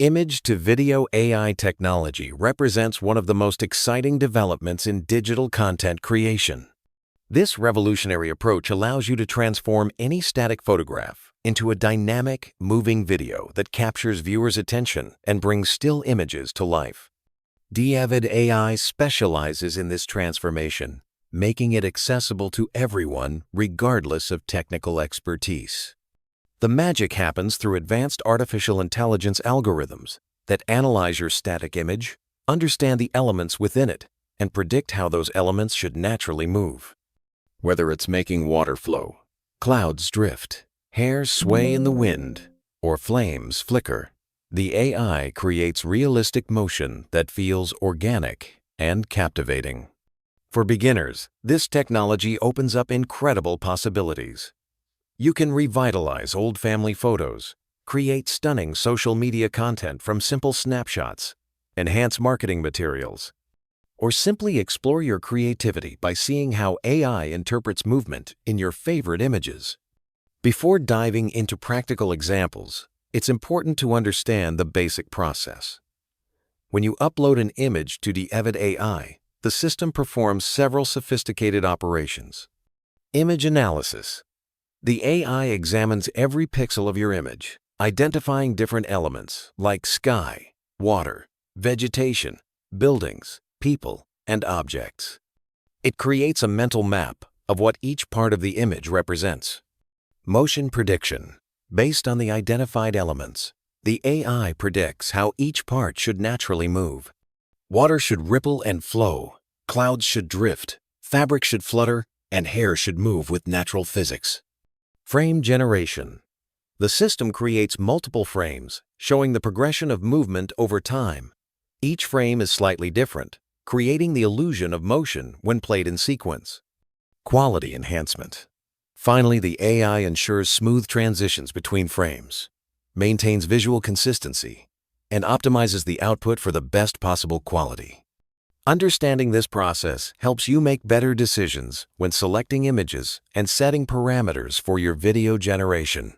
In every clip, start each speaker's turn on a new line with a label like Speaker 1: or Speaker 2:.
Speaker 1: Image-to-video AI technology represents one of the most exciting developments in digital content creation. This revolutionary approach allows you to transform any static photograph into a dynamic, moving video that captures viewers' attention and brings still images to life. Deevid AI specializes in this transformation, making it accessible to everyone regardless of technical expertise. The magic happens through advanced artificial intelligence algorithms that analyze your static image, understand the elements within it, and predict how those elements should naturally move. Whether it's making water flow, clouds drift, hair sway in the wind, or flames flicker, the AI creates realistic motion that feels organic and captivating. For beginners, this technology opens up incredible possibilities. You can revitalize old family photos, create stunning social media content from simple snapshots, enhance marketing materials, or simply explore your creativity by seeing how AI interprets movement in your favorite images. Before diving into practical examples, it's important to understand the basic process. When you upload an image to Deevid AI, the system performs several sophisticated operations. Image analysis. The AI examines every pixel of your image, identifying different elements like sky, water, vegetation, buildings, people, and objects. It creates a mental map of what each part of the image represents. Motion prediction. Based on the identified elements, the AI predicts how each part should naturally move. Water should ripple and flow, clouds should drift, fabric should flutter, and hair should move with natural physics. Frame generation. The system creates multiple frames, showing the progression of movement over time. Each frame is slightly different, creating the illusion of motion when played in sequence. Quality enhancement. Finally, the AI ensures smooth transitions between frames, maintains visual consistency, and optimizes the output for the best possible quality. Understanding this process helps you make better decisions when selecting images and setting parameters for your video generation.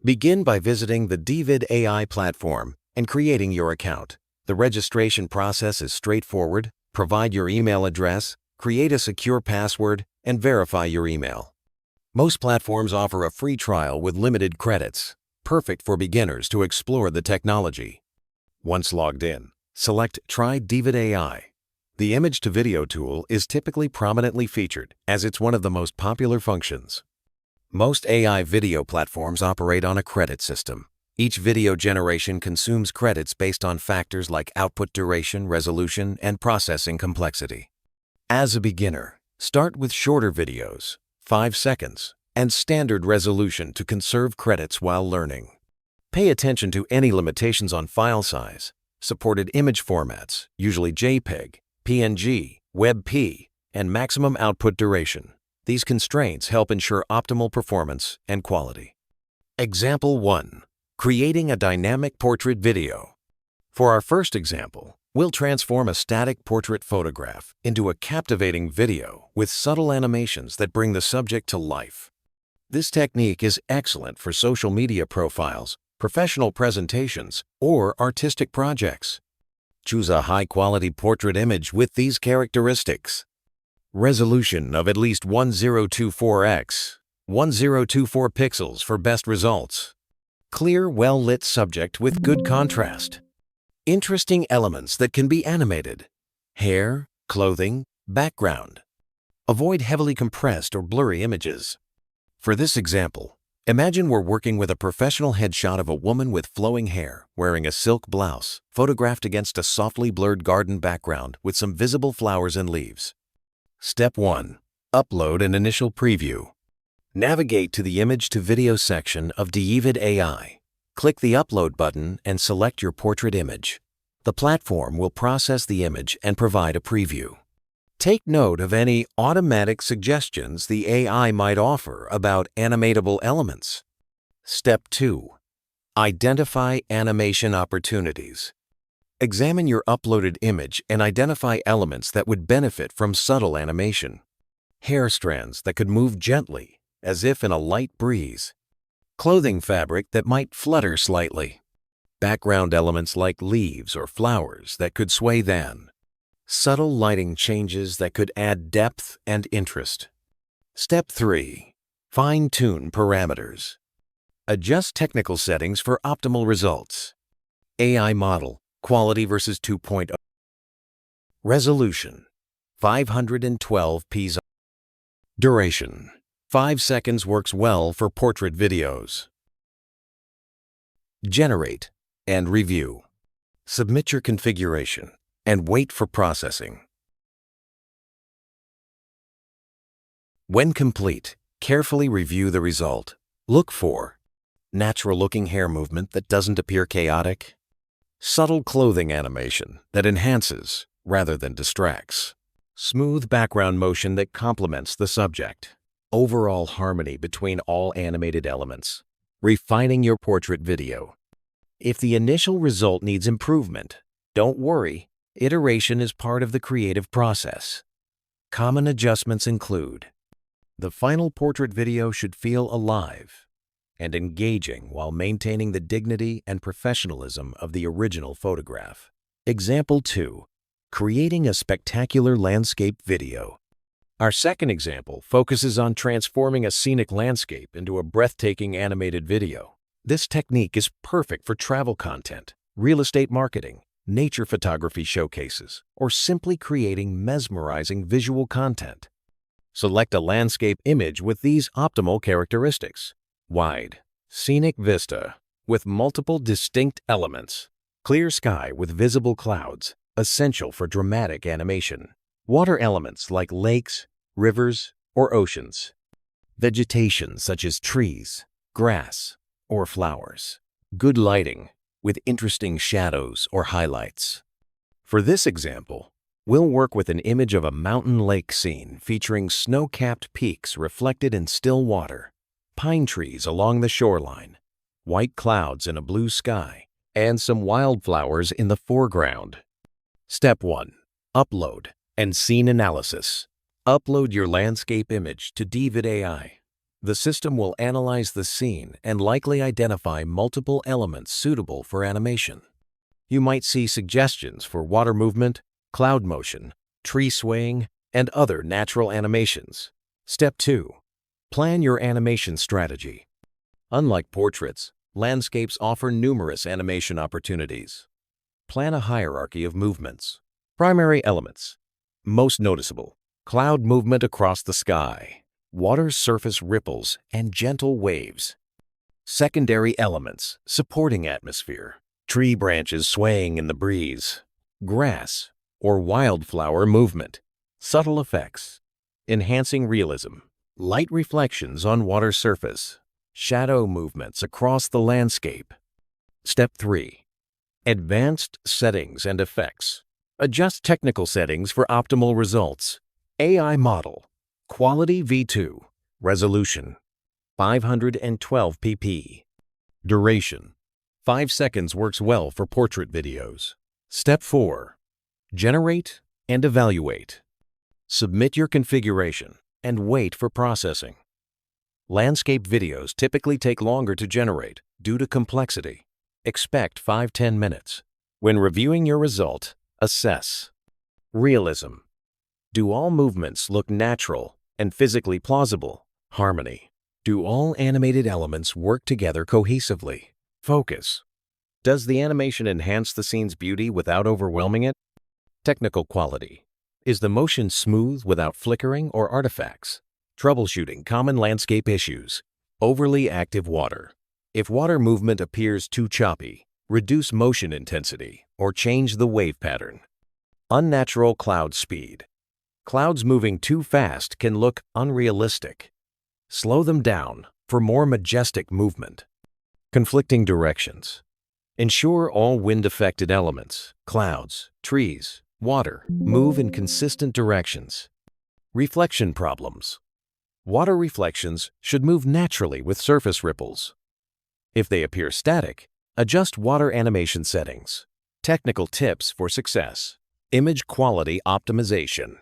Speaker 1: Begin by visiting the Deevid AI platform and creating your account. The registration process is straightforward. Provide your email address, create a secure password, and verify your email. Most platforms offer a free trial with limited credits, perfect for beginners to explore the technology. Once logged in, select Try Deevid AI. The image-to-video tool is typically prominently featured as it's one of the most popular functions. Most AI video platforms operate on a credit system. Each video generation consumes credits based on factors like output duration, resolution, and processing complexity. As a beginner, start with shorter videos, 5 seconds, and standard resolution to conserve credits while learning. Pay attention to any limitations on file size, supported image formats, usually JPEG, PNG, WebP, and maximum output duration. These constraints help ensure optimal performance and quality. Example 1. Creating a dynamic portrait video. For our first example, we'll transform a static portrait photograph into a captivating video with subtle animations that bring the subject to life. This technique is excellent for social media profiles, professional presentations, or artistic projects. Choose a high-quality portrait image with these characteristics. Resolution of at least 1024x, 1024 pixels for best results. Clear, well-lit subject with good contrast. Interesting elements that can be animated. Hair, clothing, background. Avoid heavily compressed or blurry images. For this example, imagine we're working with a professional headshot of a woman with flowing hair wearing a silk blouse, photographed against a softly blurred garden background with some visible flowers and leaves. Step 1. Upload an initial preview. Navigate to the image-to-video section of Deevid AI. Click the Upload button and select your portrait image. The platform will process the image and provide a preview. Take note of any automatic suggestions the AI might offer about animatable elements. Step 2. Identify animation opportunities. Examine your uploaded image and identify elements that would benefit from subtle animation. Hair strands that could move gently, as if in a light breeze. Clothing fabric that might flutter slightly. background elements like leaves or flowers that could sway then, subtle lighting changes that could add depth and interest. Step 3. Fine-tune parameters. Adjust technical settings for optimal results. AI model, quality versus 2.0. Resolution, 512 px. Duration, 5 seconds works well for portrait videos. Generate and review. Submit your configuration and wait for processing. When complete, carefully review the result. Look for natural-looking hair movement that doesn't appear chaotic, subtle clothing animation that enhances rather than distracts, smooth background motion that complements the subject, overall harmony between all animated elements, refining your portrait video. If the initial result needs improvement, don't worry, iteration is part of the creative process. Common adjustments include: the final portrait video should feel alive and engaging while maintaining the dignity and professionalism of the original photograph. Example 2. Creating a spectacular landscape video. Our second example focuses on transforming a scenic landscape into a breathtaking animated video. This technique is perfect for travel content, real estate marketing, nature photography showcases, or simply creating mesmerizing visual content. Select a landscape image with these optimal characteristics: wide, scenic vista with multiple distinct elements, clear sky with visible clouds, essential for dramatic animation, water elements like lakes, rivers, or oceans, vegetation such as trees, grass, or flowers, good lighting with interesting shadows or highlights. For this example, we'll work with an image of a mountain lake scene featuring snow-capped peaks reflected in still water, pine trees along the shoreline, white clouds in a blue sky, and some wildflowers in the foreground. Step 1. Upload and scene analysis. Upload your landscape image to Deevid AI. The system will analyze the scene and likely identify multiple elements suitable for animation. You might see suggestions for water movement, cloud motion, tree swaying, and other natural animations. Step 2. Plan your animation strategy. Unlike portraits, landscapes offer numerous animation opportunities. Plan a hierarchy of movements. Primary elements. Most noticeable: cloud movement across the sky, water surface ripples, and gentle waves. Secondary elements supporting atmosphere: tree branches swaying in the breeze, grass or wildflower movement. Subtle effects enhancing realism: light reflections on water surface, shadow movements across the landscape. Step 3. Advanced settings and effects. Adjust technical settings for optimal results. AI model, quality V2, resolution, 512 pp. Duration, 5 seconds works well for portrait videos. Step 4. Generate and evaluate. Submit your configuration and wait for processing. Landscape videos typically take longer to generate due to complexity. Expect 5–10 minutes. When reviewing your result, assess realism. Do all movements look natural and physically plausible? Harmony. Do all animated elements work together cohesively? Focus. Does the animation enhance the scene's beauty without overwhelming it? Technical quality. Is the motion smooth without flickering or artifacts? Troubleshooting common landscape issues. Overly active water. If water movement appears too choppy, reduce motion intensity or change the wave pattern. Unnatural cloud speed. Clouds moving too fast can look unrealistic. Slow them down for more majestic movement. Conflicting directions. Ensure all wind-affected elements, clouds, trees, water, move in consistent directions. Reflection problems. Water reflections should move naturally with surface ripples. If they appear static, adjust water animation settings. Technical tips for success. Image quality optimization.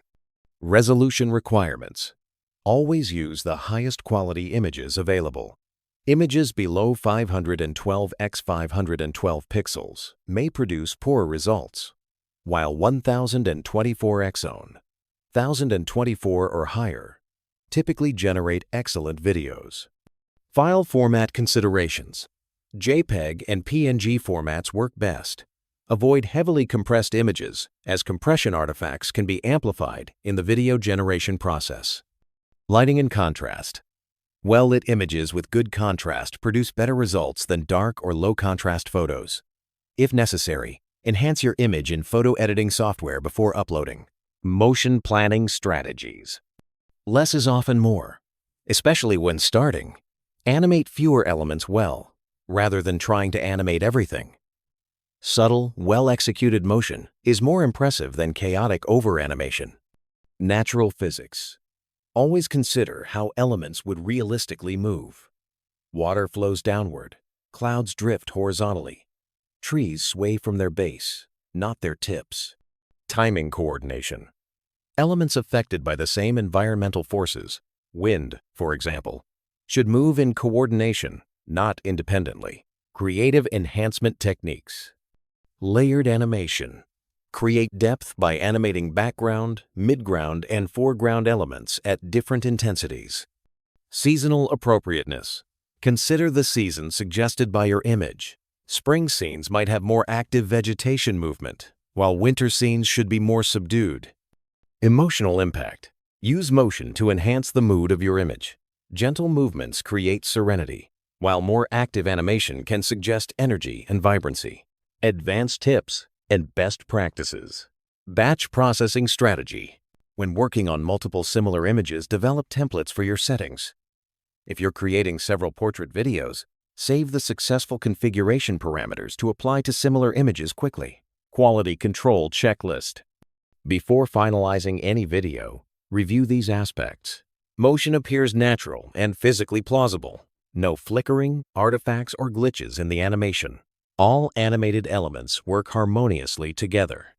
Speaker 1: Resolution requirements. Always use the highest quality images available. Images below 512 x 512 pixels may produce poor results, while 1024 x 1024 or higher typically generate excellent videos. File format considerations. JPEG and PNG formats work best. Avoid heavily compressed images, as compression artifacts can be amplified in the video generation process. Lighting and contrast. Well-lit images with good contrast produce better results than dark or low-contrast photos. If necessary, enhance your image in photo editing software before uploading. Motion planning strategies. Less is often more, especially when starting. Animate fewer elements well, rather than trying to animate everything. Subtle, well-executed motion is more impressive than chaotic over-animation. Natural physics. Always consider how elements would realistically move. Water flows downward, clouds drift horizontally. Trees sway from their base, not their tips. Timing coordination. Elements affected by the same environmental forces, wind, for example, should move in coordination, not independently. Creative enhancement techniques. Layered animation. Create depth by animating background, midground, and foreground elements at different intensities. Seasonal appropriateness. Consider the season suggested by your image. Spring scenes might have more active vegetation movement, while winter scenes should be more subdued. Emotional impact. Use motion to enhance the mood of your image. Gentle movements create serenity, while more active animation can suggest energy and vibrancy. Advanced tips and best practices. Batch processing strategy. When working on multiple similar images, develop templates for your settings. If you're creating several portrait videos, save the successful configuration parameters to apply to similar images quickly. Quality control checklist. Before finalizing any video, review these aspects. Motion appears natural and physically plausible. No flickering, artifacts, or glitches in the animation. All animated elements work harmoniously together.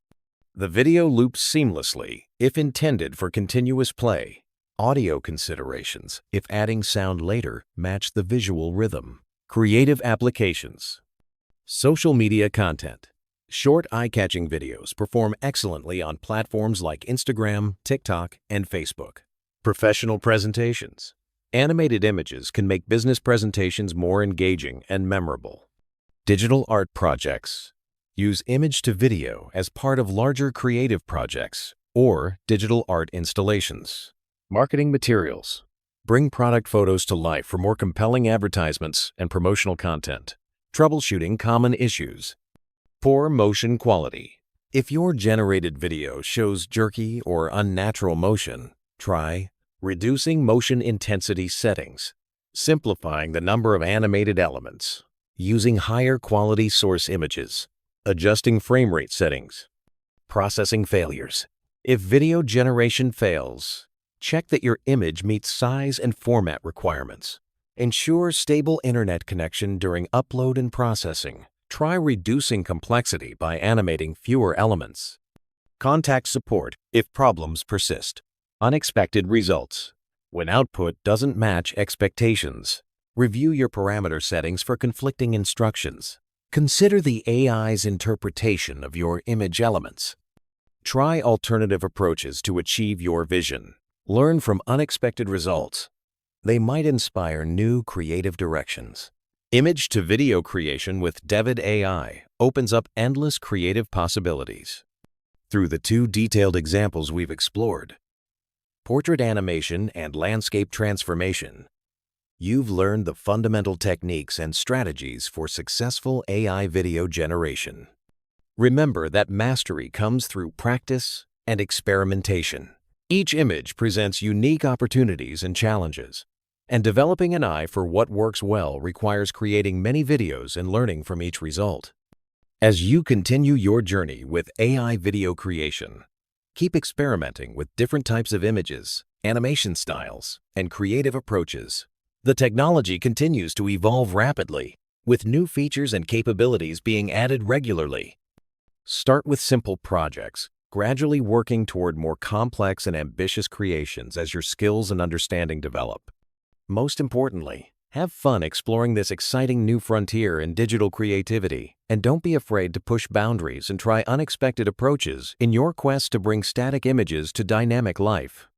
Speaker 1: The video loops seamlessly if intended for continuous play. Audio considerations, if adding sound later, match the visual rhythm. Creative applications. Social media content. Short, eye-catching videos perform excellently on platforms like Instagram, TikTok, and Facebook. Professional presentations. Animated images can make business presentations more engaging and memorable. Digital art projects. Use image to video as part of larger creative projects or digital art installations. Marketing materials. Bring product photos to life for more compelling advertisements and promotional content. Troubleshooting common issues. Poor motion quality. If your generated video shows jerky or unnatural motion, try reducing motion intensity settings, simplifying the number of animated elements, using higher quality source images, adjusting frame rate settings. Processing failures. If video generation fails, check that your image meets size and format requirements. Ensure stable internet connection during upload and processing. Try reducing complexity by animating fewer elements. Contact support if problems persist. Unexpected results. When output doesn't match expectations, review your parameter settings for conflicting instructions. Consider the AI's interpretation of your image elements. Try alternative approaches to achieve your vision. Learn from unexpected results. They might inspire new creative directions. Image-to-video creation with Deevid AI opens up endless creative possibilities. Through the two detailed examples we've explored, portrait animation and landscape transformation, you've learned the fundamental techniques and strategies for successful AI video generation. Remember that mastery comes through practice and experimentation. Each image presents unique opportunities and challenges, and developing an eye for what works well requires creating many videos and learning from each result. As you continue your journey with AI video creation, keep experimenting with different types of images, animation styles, and creative approaches. The technology continues to evolve rapidly, with new features and capabilities being added regularly. Start with simple projects, gradually working toward more complex and ambitious creations as your skills and understanding develop. Most importantly, Have fun exploring this exciting new frontier in digital creativity, and don't be afraid to push boundaries and try unexpected approaches in your quest to bring static images to dynamic life.